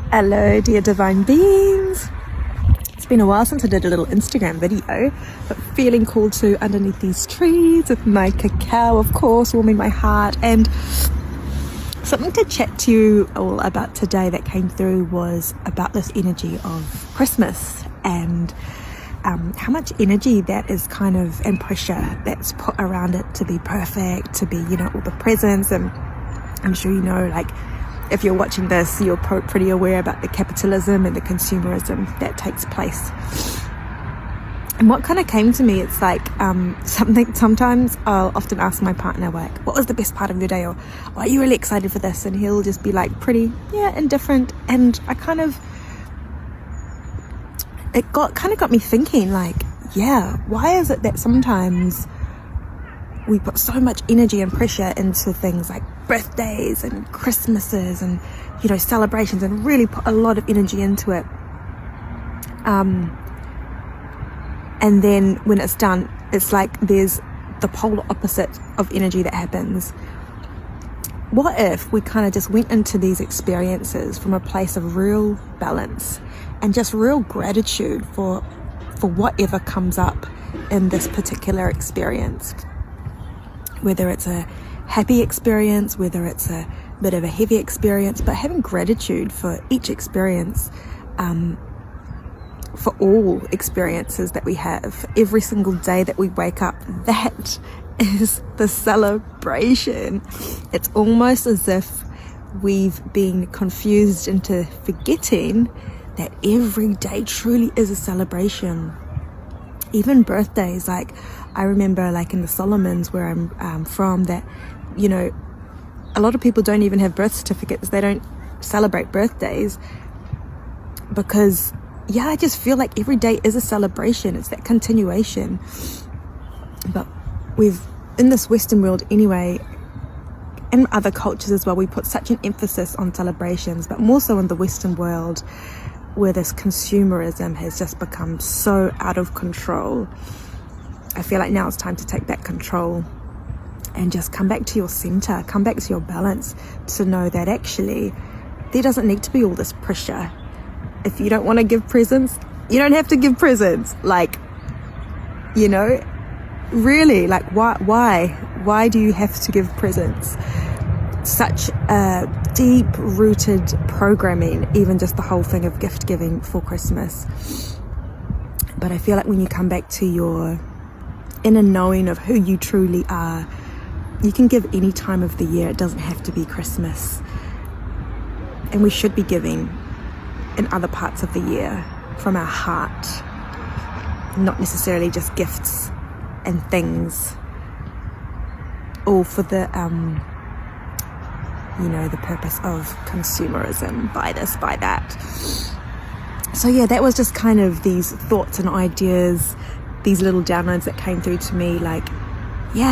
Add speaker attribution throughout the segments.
Speaker 1: Hello dear divine beings. It's been a while since I did a little Instagram video, but feeling called to underneath these trees with my cacao, of course, warming my heart. And something to chat to you all about today that came through was about this energy of Christmas and how much energy that is kind of, and pressure that's put around it to be perfect, to be, all the presents. And I'm sure if you're watching this, you're pretty aware about the capitalism and the consumerism that takes place. And what kind of came to me, it's like sometimes I'll often ask my partner, like, what was the best part of your day? Or, why are you really excited for this? And he'll just be like, pretty, indifferent. And I it got me thinking, why is it that sometimes we put so much energy and pressure into things like birthdays and Christmases and, celebrations, and really put a lot of energy into it. And then when it's done, it's like there's the polar opposite of energy that happens. What if we kind of just went into these experiences from a place of real balance and just real gratitude for whatever comes up in this particular experience? Whether it's a happy experience, whether it's a bit of a heavy experience, but having gratitude for each experience, for all experiences that we have, every single day that we wake up, that is the celebration. It's almost as if we've been confused into forgetting that every day truly is a celebration. Even birthdays, I remember in the Solomons where I'm from, that, a lot of people don't even have birth certificates. They don't celebrate birthdays because, I just feel like every day is a celebration. It's that continuation. But in this Western world anyway, and other cultures as well, we put such an emphasis on celebrations, but more so in the Western world, where this consumerism has just become so out of control. I feel like now it's time to take back control and just come back to your center, come back to your balance, to know that actually there doesn't need to be all this pressure. If you don't want to give presents, you don't have to give presents. Really, why do you have to give presents? Such a deep-rooted programming, even just the whole thing of gift giving for Christmas. But I feel like when you come back to your inner knowing of who you truly are, you can give any time of the year. It doesn't have to be Christmas. And we should be giving in other parts of the year from our heart, not necessarily just gifts and things, all for the the purpose of consumerism, buy this, buy that. So that was just kind of these thoughts and ideas, these little downloads that came through to me,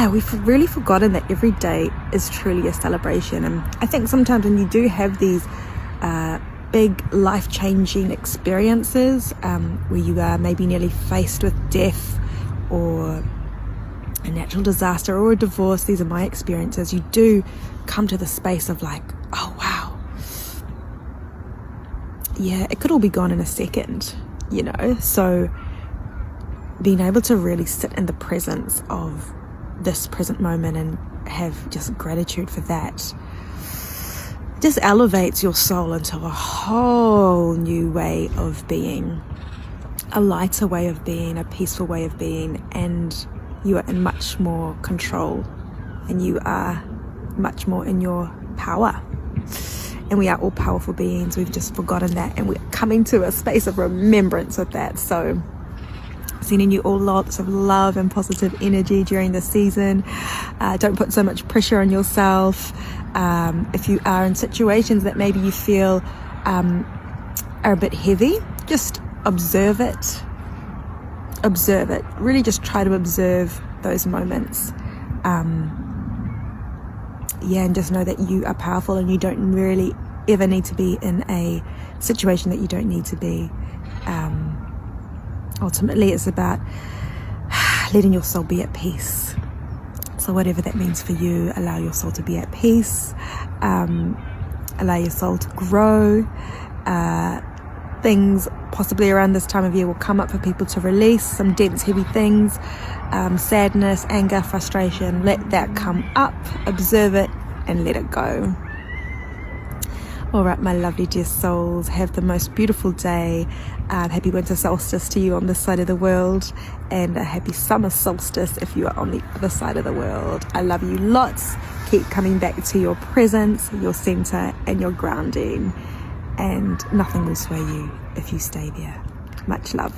Speaker 1: we've really forgotten that every day is truly a celebration. And I think sometimes when you do have these big life-changing experiences, where you are maybe nearly faced with death or a natural disaster or a divorce, these are my experiences, you do come to the space of oh wow, it could all be gone in a second, so being able to really sit in the presence of this present moment and have just gratitude for that just elevates your soul into a whole new way of being, a lighter way of being, a peaceful way of being, and you are in much more control and you are much more in your power. And we are all powerful beings. We've just forgotten that, and we're coming to a space of remembrance of that. So sending you all lots of love and positive energy during this season. Don't put so much pressure on yourself. If you are in situations that maybe you feel are a bit heavy, just observe it. Observe it. Really just try to observe those moments. And just know that you are powerful and you don't really ever need to be in a situation that you don't need to be. Ultimately, it's about letting your soul be at peace. So whatever that means for you, allow your soul to be at peace. Allow your soul to grow. things possibly around this time of year will come up for people to release, some dense, heavy things, sadness, anger, frustration. Let that come up, observe it, and let it go. All right, my lovely dear souls, have the most beautiful day. Happy winter solstice to you on this side of the world, and a happy summer solstice if you are on the other side of the world. I love you lots. Keep coming back to your presence, your center, and your grounding, and nothing will sway you if you stay there. Much love.